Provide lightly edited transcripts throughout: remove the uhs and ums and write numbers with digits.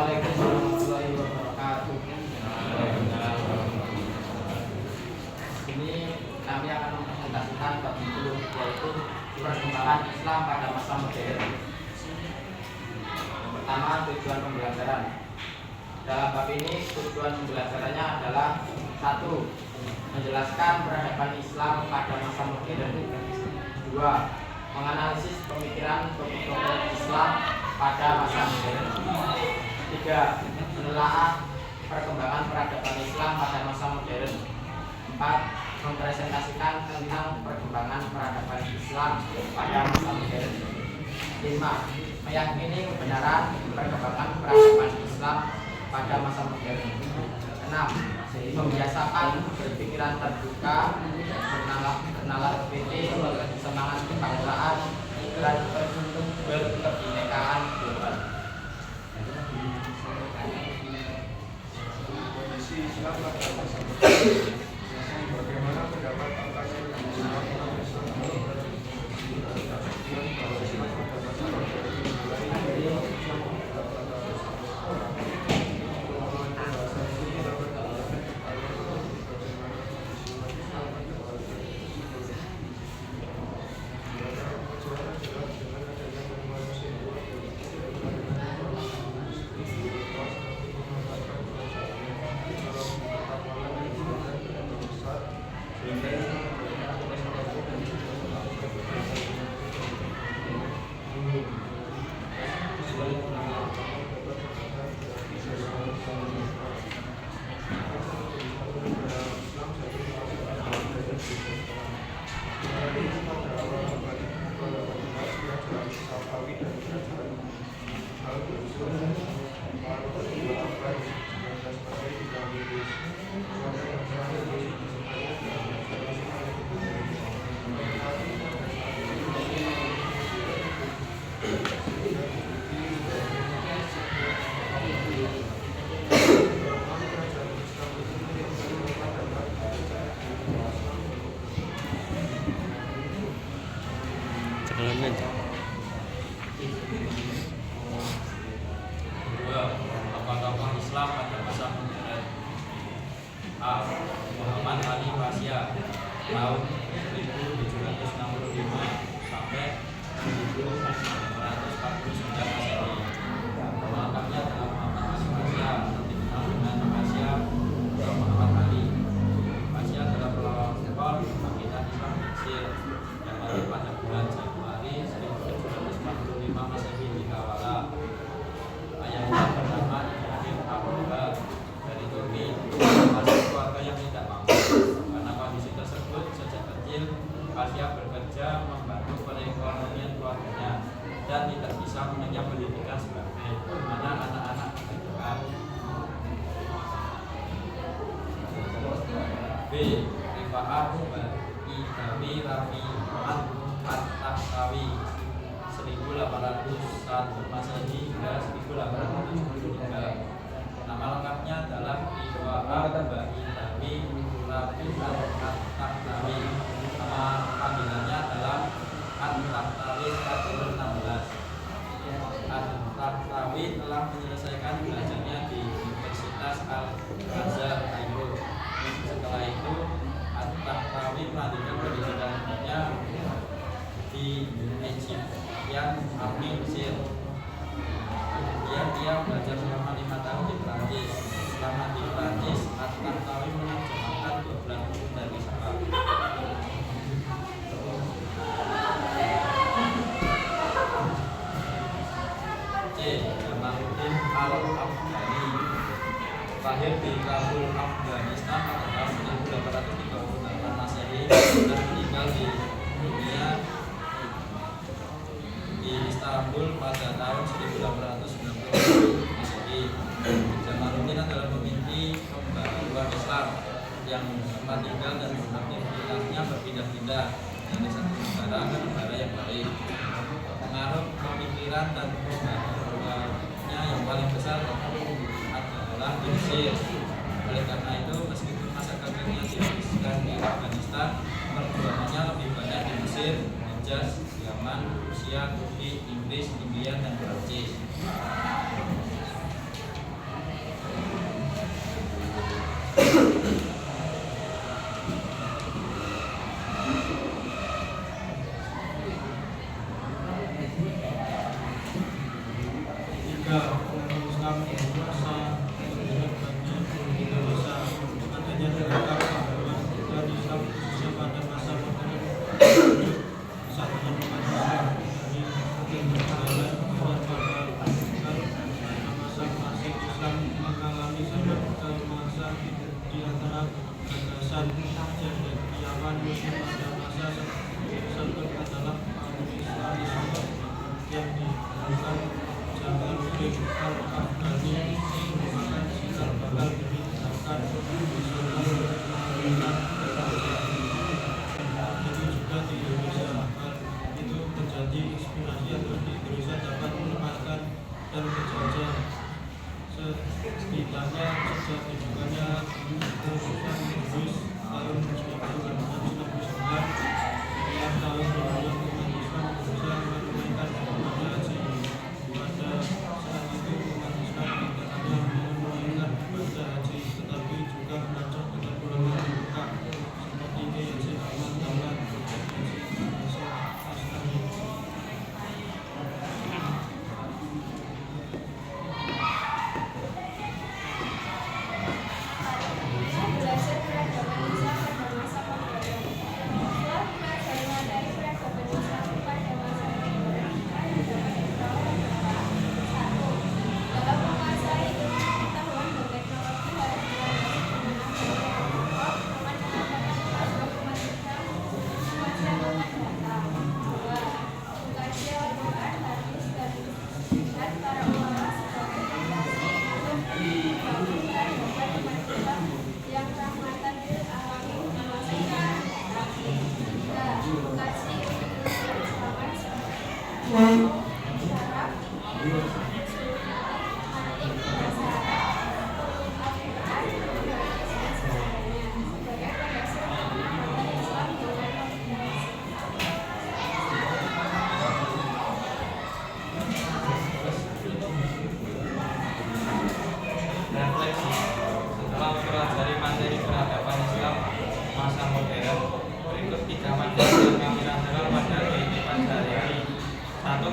Assalamualaikum warahmatullahi wabarakatuh. Ini kami akan mempresentasikan bab 10, yaitu perkembangan Islam pada masa modern. Yang pertama, tujuan pembelajaran. Dalam bab ini tujuan pembelajarannya adalah: 1. Menjelaskan peradaban Islam pada masa modern. 2. Menganalisis pemikiran tokoh-tokoh Islam pada masa modern. 3. Menelaah perkembangan peradaban Islam pada masa modern. 4. Mempresentasikan tentang perkembangan peradaban Islam pada masa modern. 5. Meyakini kebenaran perkembangan peradaban Islam pada masa modern. 6. Membiasakan berpikiran terbuka, bernalar kritis, semangat kebangsaan, dan berkebinekaan global. Kondisi Islam pada masa modern. Bagaimana pendapat tokoh Islam pada masa modern. A. Muhammad Ali Pasha tahun 1765 sampai 1749 Masehi. Lengkapnya adalah Muhammad Ali Pasha, lebih dikenal dengan Pasha atau Muhammad Ali. Pasha adalah pelopor kebangkitan Islam di Mesir yang mati pada bulan Januari 1745 Masehi di Kawala. Ayahnya bernama Ibrahim Abuha dari Turki, masuk keluarga yang tidak mampu. Karena kondisi tersebut, sejak kecil Pasha bekerja membantu perekonomian keluarganya dan tidak bisa mengenyam pendidikan sebagaimana anak-anak kebanyakan. B. Rifa'ah Idawi Rafi At-Tahtawi 1801 Masehi hingga 1873. Nama lengkapnya adalah Rifa'ah Idawi Rafi At-Tahtawi. Nama panggilannya adalah At-Tahtawi 16. At-Tahtawi telah menyelesaikan belajarnya di Universitas Al-Azhar Kairo. Setelah itu At-Tahtawi melanjutkan pendidikannya di Egyptian Army Mesir. Kemudian dia belajar selama 5 tahun di Perancis. Selama di Perancis, At-Tahtawi menerjemahkan 12 buku dari Arab. C. Jamaluddin Al-Afghani lahir di Kabul, Afghanistan pada tahun 1838 Masehi dan meninggal di dunia di Istanbul pada tahun 1890 Masehi. Jamaluddin adalah pemimpin pembaruan Islam yang sempat tinggal dan aktivitasnya berpindah-pindah dari satu negara ke negara yang lain. Pengaruh pemikiran dan pembaruannya yang paling besar adalah di Mesir. Oleh karena itu, meskipun masa karirnya dihabiskan di Afghanistan, perjuangannya lebih banyak di Mesir, Hijaz, Yaman, Rusia, Turki, Inggris, India, dan Perancis. Tiga, umat Islam berpuasa menjalankannya kita bisa adanya terdapat bahwa kita Islam khususnya pada masa modern kesatuan umat Islam dari berjalan pada masa-masa Islam mengalami sebuah masa di antara gagasan cendekiawan Muslim pada masa tersebut adalah Islamisme yang dilakukan Jamaluddin Al-Afghani merupakan cikal bakal gerakan nasional pemerintahan itu juga di Indonesia. Hal itu menjadi inspirasi agar di Indonesia dapat melepaskan dan menjajah setidaknya sejak dibukannya keputusan Inggris tahun 1969. Setiap tahun berbulan umat Islam Indonesia menunaikan ibadah haji. Pada saat itu umat Islam tidak hanya menunaikan ibadah haji tetapi juga belajar dengan ulama di Mekah seperti Haji Ahmad Dahlan, Haji Hasan Asnawi. Refleksi setelah mempelajari materi peradaban Islam masa modern, berikut 3 materi yang kami rasakan pada kehidupan sehari-hari. 1.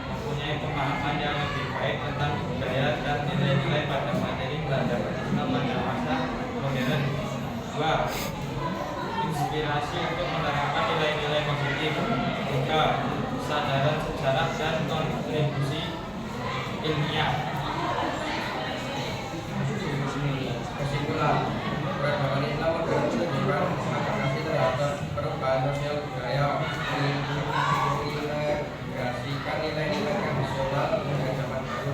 Mempunyai pemahaman yang lebih baik tentang budaya dan nilai-nilai pada materi peradaban Islam pada masa modern. 2. Inspirasi untuk menerapkan nilai-nilai positif. 3. Kesadaran sejarah dan kontribusi ilmiah. Kesimpulan, peradaban Islam modern menunjukkan adaptasi terhadap perubahan sosial budaya, mengintegrasikan nilai-nilai tradisional dengan zaman baru.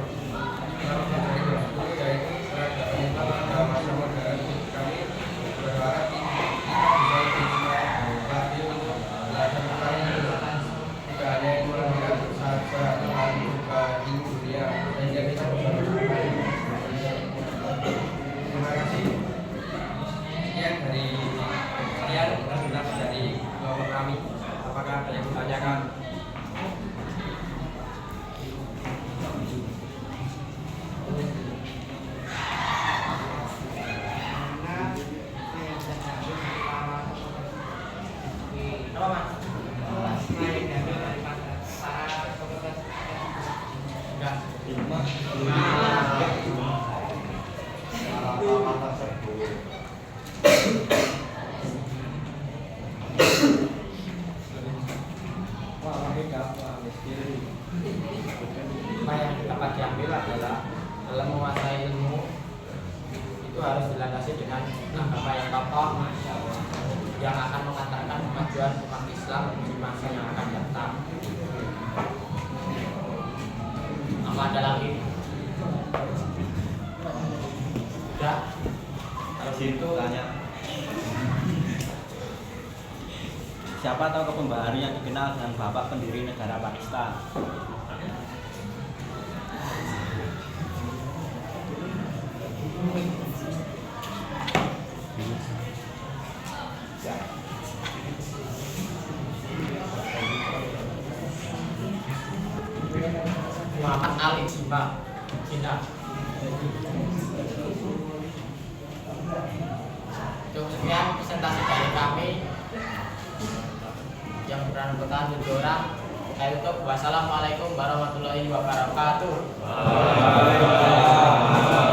Dalam materi tersebut yaitu peradaban Islam pada masa modern, kami berharap kita bisa lebih untuk belajar tentang tidak hanya ilmu akhirat saja, tetapi juga ilmu dunia, sehingga kita bisa mencapai. Terima kasih. Sekian sekilas dari kelompok kami. Apakah ada yang ditanyakan? Apa mas? Selain diambil dari para enggak. Apa yang dapat diambil adalah dalam menguasai ilmu itu harus dilandasi dengan agama yang kokoh yang akan mengantarkan kemajuan umat Islam di masa yang akan datang. Apa ada lagi? Sudah? Kalau situ tanya, siapa tokoh pembaharu yang dikenal dengan bapak pendiri negara Pakistan? Muhammad Ali Jinnah. Cukup sekian presentasi dari kami yang beranggotakan 7 orang. Saya tutup. Wassalamualaikum warahmatullahi wabarakatuh. Waalaikumsalam.